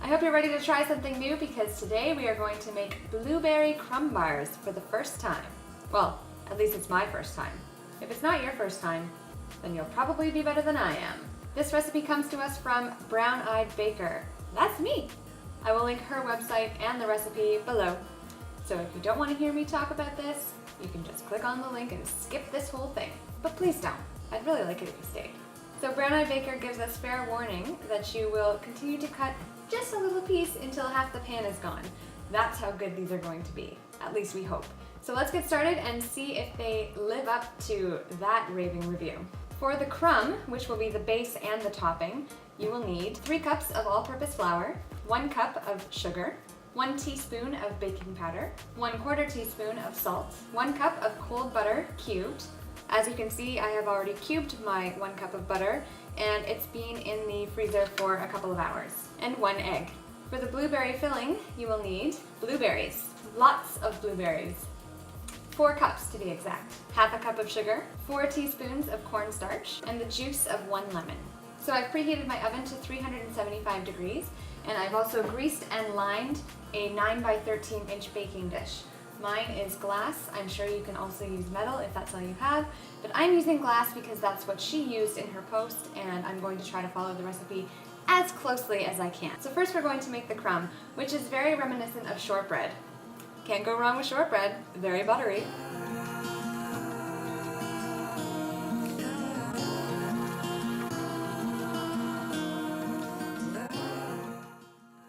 I hope you're ready to try something new because today we are going to make blueberry crumb bars for the first time. Well, at least it's my first time. If it's not your first time, then you'll probably be better than I am. This recipe comes to us from Brown-Eyed Baker. That's me! I will link her website and the recipe below. So if you don't want to hear me talk about this, you can just click on the link and skip this whole thing. But please don't. I'd really like it if you stayed. So Brown-Eyed Baker gives us fair warning that you will continue to cut just a little piece until half the pan is gone. That's how good these are going to be. At least we hope. So let's get started and see if they live up to that raving review. For the crumb, which will be the base and the topping, you will need 3 cups of all-purpose flour, 1 cup of sugar, 1 teaspoon of baking powder, 1/4 teaspoon of salt, 1 cup of cold butter cubed. As you can see, I have already cubed my 1 cup of butter and it's been in the freezer for a couple of hours, and 1 egg. For the blueberry filling, you will need blueberries, lots of blueberries, 4 cups to be exact, half a cup of sugar, 4 teaspoons of cornstarch, and the juice of 1 lemon. So I've preheated my oven to 375 degrees, and I've also greased and lined a 9 by 13 inch baking dish. Mine is glass. I'm sure you can also use metal if that's all you have, but I'm using glass because that's what she used in her post, and I'm going to try to follow the recipe as closely as I can. So first we're going to make the crumb, which is very reminiscent of shortbread. Can't go wrong with shortbread, very buttery.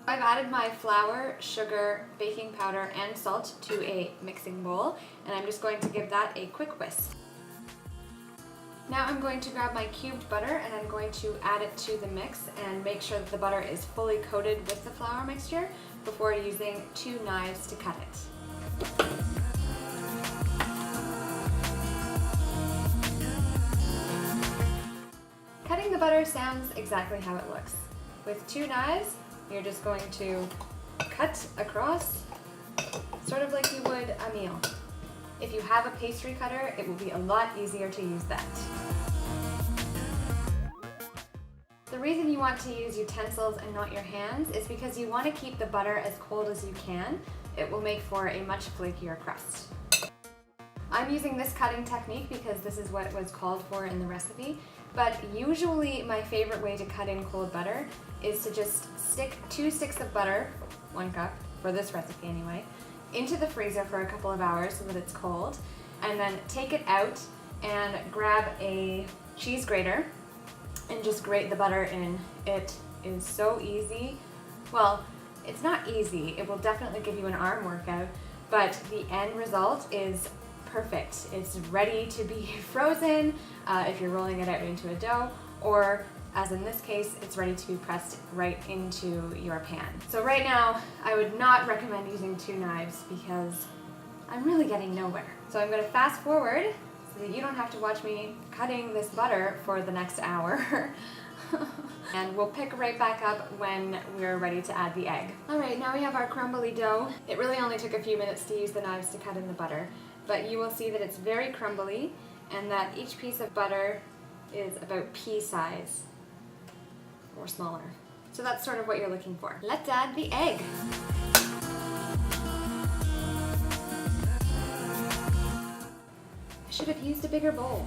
I've added my flour, sugar, baking powder, and salt to a mixing bowl, and I'm just going to give that a quick whisk. Now I'm going to grab my cubed butter and I'm going to add it to the mix and make sure that the butter is fully coated with the flour mixture before using 2 knives to cut it. Cutting the butter sounds exactly how it looks. With 2 knives, you're just going to cut across, sort of like you would a meal. If you have a pastry cutter, it will be a lot easier to use that. The reason you want to use utensils and not your hands is because you want to keep the butter as cold as you can. It will make for a much flakier crust. I'm using this cutting technique because this is what was called for in the recipe, but usually my favorite way to cut in cold butter is to just stick 2 sticks of butter, 1 cup, for this recipe anyway, into the freezer for a couple of hours so that it's cold, and then take it out and grab a cheese grater and just grate the butter in. It is so easy. Well, it's not easy. It will definitely give you an arm workout, but the end result is perfect. It's ready to be frozen if you're rolling it out into a dough, or as in this case, it's ready to be pressed right into your pan. So right now, I would not recommend using 2 knives because I'm really getting nowhere. So I'm going to fast forward so that you don't have to watch me cutting this butter for the next hour. And we'll pick right back up when we're ready to add the egg. Alright, now we have our crumbly dough. It really only took a few minutes to use the knives to cut in the butter, but you will see that it's very crumbly and that each piece of butter is about pea size or smaller. So that's sort of what you're looking for. Let's add the egg. I should have used a bigger bowl.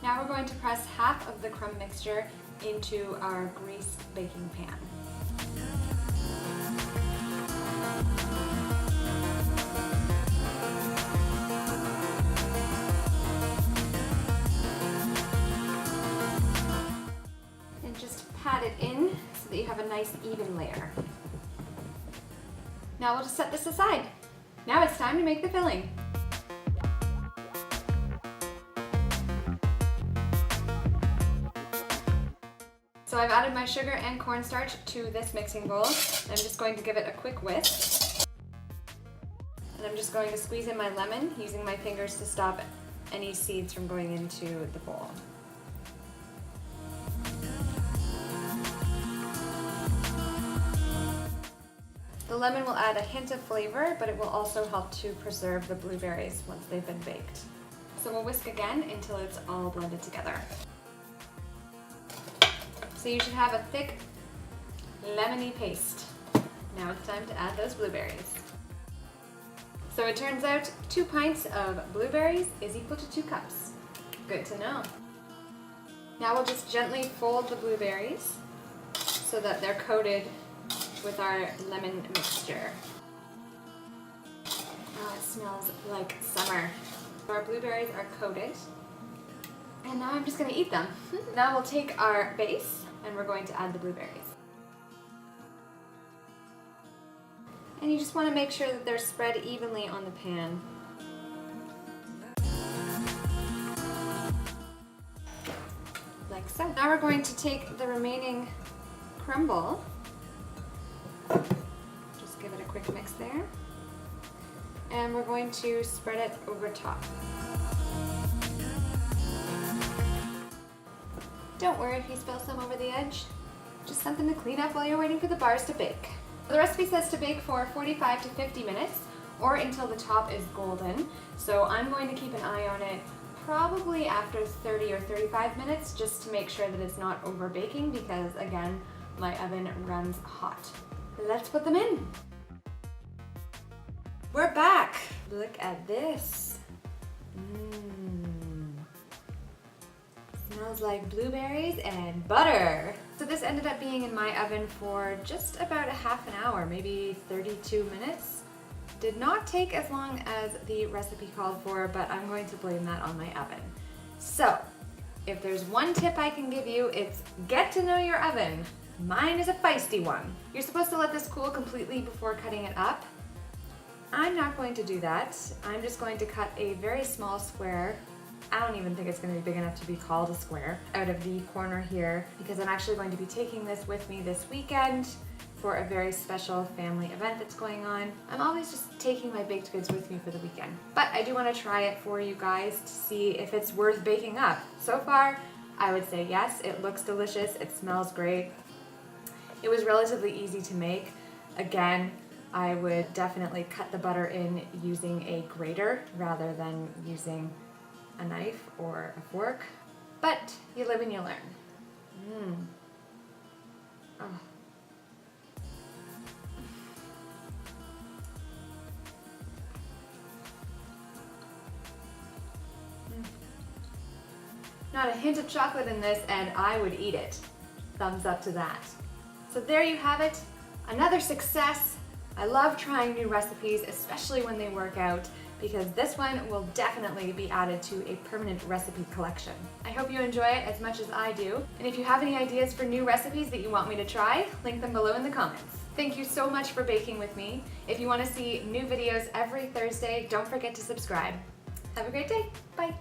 Now we're going to press half of the crumb mixture into our greased baking pan. Pat it in so that you have a nice even layer. Now we'll just set this aside. Now it's time to make the filling. So I've added my sugar and cornstarch to this mixing bowl. I'm just going to give it a quick whisk. And I'm just going to squeeze in my lemon using my fingers to stop any seeds from going into the bowl. The lemon will add a hint of flavor, but it will also help to preserve the blueberries once they've been baked. So we'll whisk again until it's all blended together. So you should have a thick lemony paste. Now it's time to add those blueberries. So it turns out 2 pints of blueberries is equal to 2 cups. Good to know. Now we'll just gently fold the blueberries so that they're coated with our lemon mixture. Oh, it smells like summer. Our blueberries are coated. And now I'm just going to eat them. Now we'll take our base and we're going to add the blueberries. And you just want to make sure that they're spread evenly on the pan. Like so. Now we're going to take the remaining crumble. Just give it a quick mix there. And we're going to spread it over top. Don't worry if you spill some over the edge. Just something to clean up while you're waiting for the bars to bake. The recipe says to bake for 45 to 50 minutes or until the top is golden. So I'm going to keep an eye on it probably after 30 or 35 minutes just to make sure that it's not over baking because again, my oven runs hot. Let's put them in. We're back. Look at this. Smells like blueberries and butter. So this ended up being in my oven for just about a half an hour, maybe 32 minutes. Did not take as long as the recipe called for, but I'm going to blame that on my oven. So, if there's one tip I can give you, it's get to know your oven. Mine is a feisty one. You're supposed to let this cool completely before cutting it up. I'm not going to do that. I'm just going to cut a very small square. I don't even think it's going to be big enough to be called a square out of the corner here because I'm actually going to be taking this with me this weekend for a very special family event that's going on. I'm always just taking my baked goods with me for the weekend. But I do want to try it for you guys to see if it's worth baking up. So far, I would say yes, it looks delicious, it smells great. It was relatively easy to make. Again, I would definitely cut the butter in using a grater rather than using a knife or a fork, but you live and you learn. Oh. Not a hint of chocolate in this and I would eat it. Thumbs up to that. So there you have it, another success. I love trying new recipes, especially when they work out, because this one will definitely be added to a permanent recipe collection. I hope you enjoy it as much as I do, and if you have any ideas for new recipes that you want me to try, link them below in the comments. Thank you so much for baking with me. If you want to see new videos every Thursday, don't forget to subscribe. Have a great day. Bye.